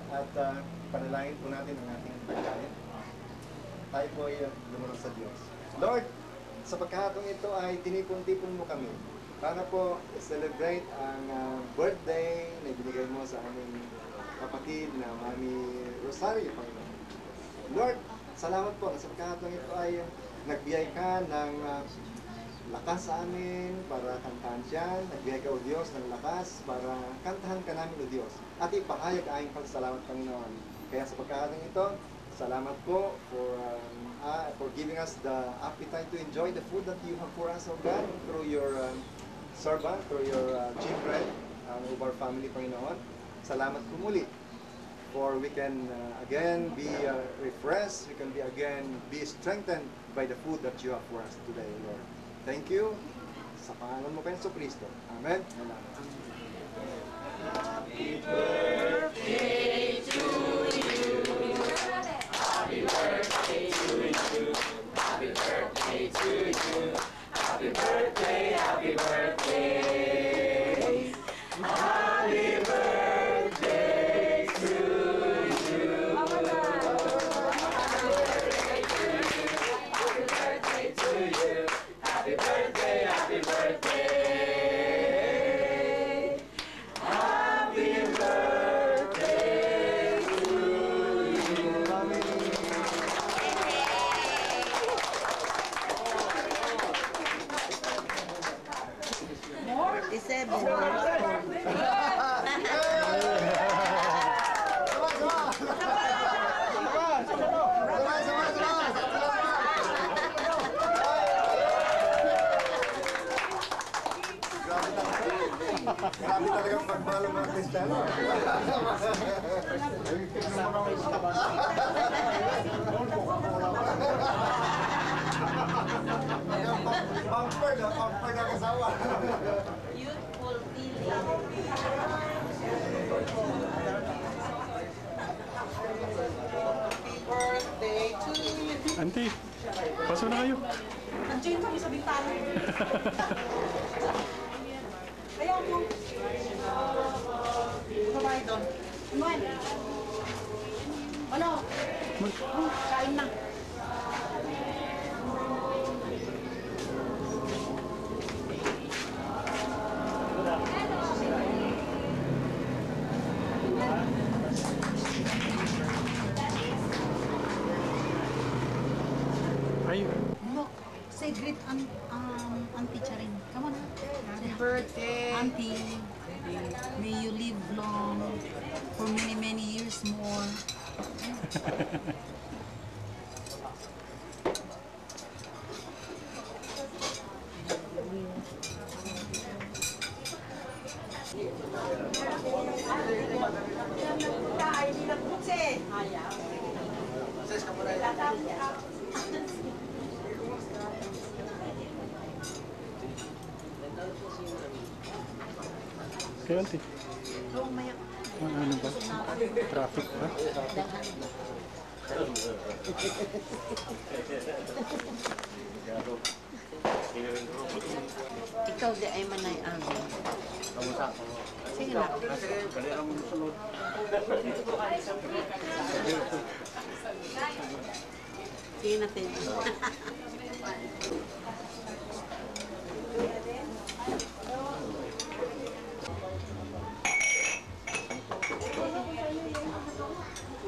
at panalangin po natin ang ating pagkain. Tayo po ay lumunod sa Diyos. Lord, sa pagkakataong ito ay tinipon-tipon mo kami para po celebrate ang birthday na ibinigay mo sa aming kapatid na Mami Rosario, Panginoon. Lord, salamat po na sa pagkakataong ito ay nagbigay ka ng lakas sa amin para kantahan siya. Nagbigay ka, O Diyos, ng lakas para kantahan ka namin, O Diyos. At ipahayag ang aming pagsalamat, Panginoon. Kaya sa pagkakataong ito, salamat po for giving us the appetite to enjoy the food that you have for us, O God, through your servant, through your children, of our family, Panginoon. Salamat po muli. For we can again be refreshed, we can be strengthened by the food that you have for us today, Lord. Thank you. Sa pangalan mo, Penso Cristo. Amen. Happy birthday to you. Happy birthday to you. Happy birthday to you. Happy birthday, happy birthday. Happy birthday to you. Happy birthday to you. Happy birthday, happy birthday. Happy birthday to you. More? 47. Grabe talagang pagmahal ng mga Kristiyano. Pamper na kasawa. Youthful feeling. Happy birthday to you. Auntie, paso na kayo. Nandiyan kami sa bintana. Ayaw mo. Babae doon. Iman. Ano? Kain na. Ay, Look, say greet Auntie Charin. Come on. Happy birthday. Auntie, may you live long for many, many years more. Ay, hindi na putse. Ayaw. kayo auntie. So, may Ano ba? Traffic ba? Ikaw di ay manay amin. Sige na. Sige natin.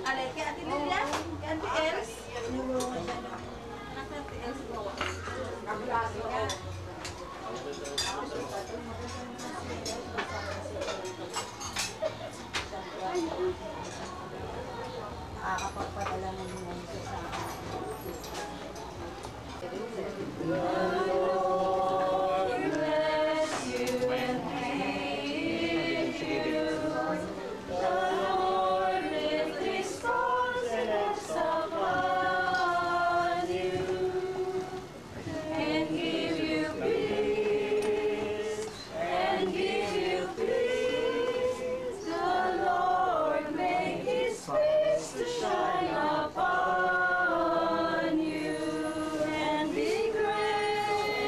Alay, kay Ate Lilia? Kay Ate Els? Ate Els po. Nakakapagpadala ng mga sa Shine upon you and be great.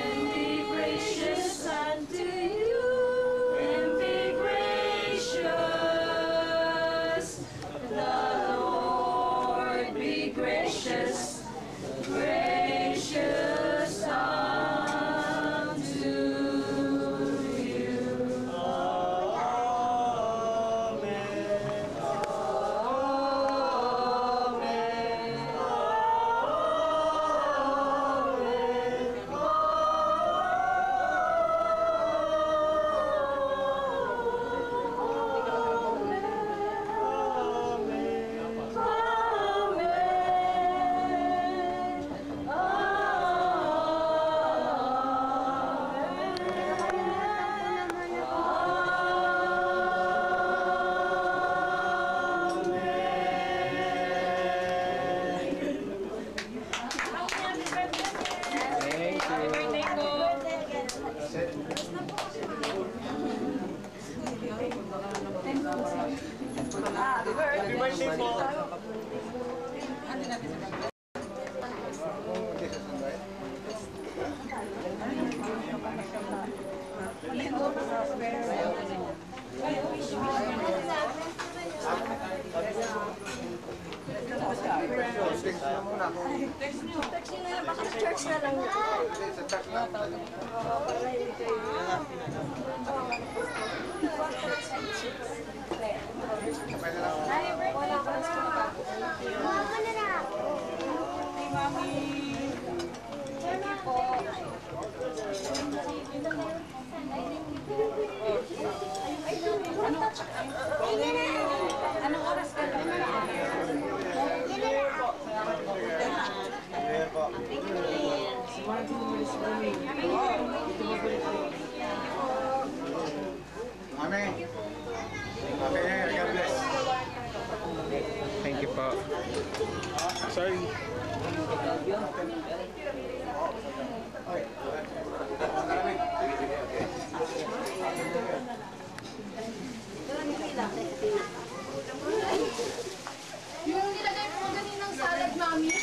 Church na lang. Anong oras ka na? Amen. Okay, God bless. Thank you po. Sorry. Yung nilagay mo ganin ng salad, mami.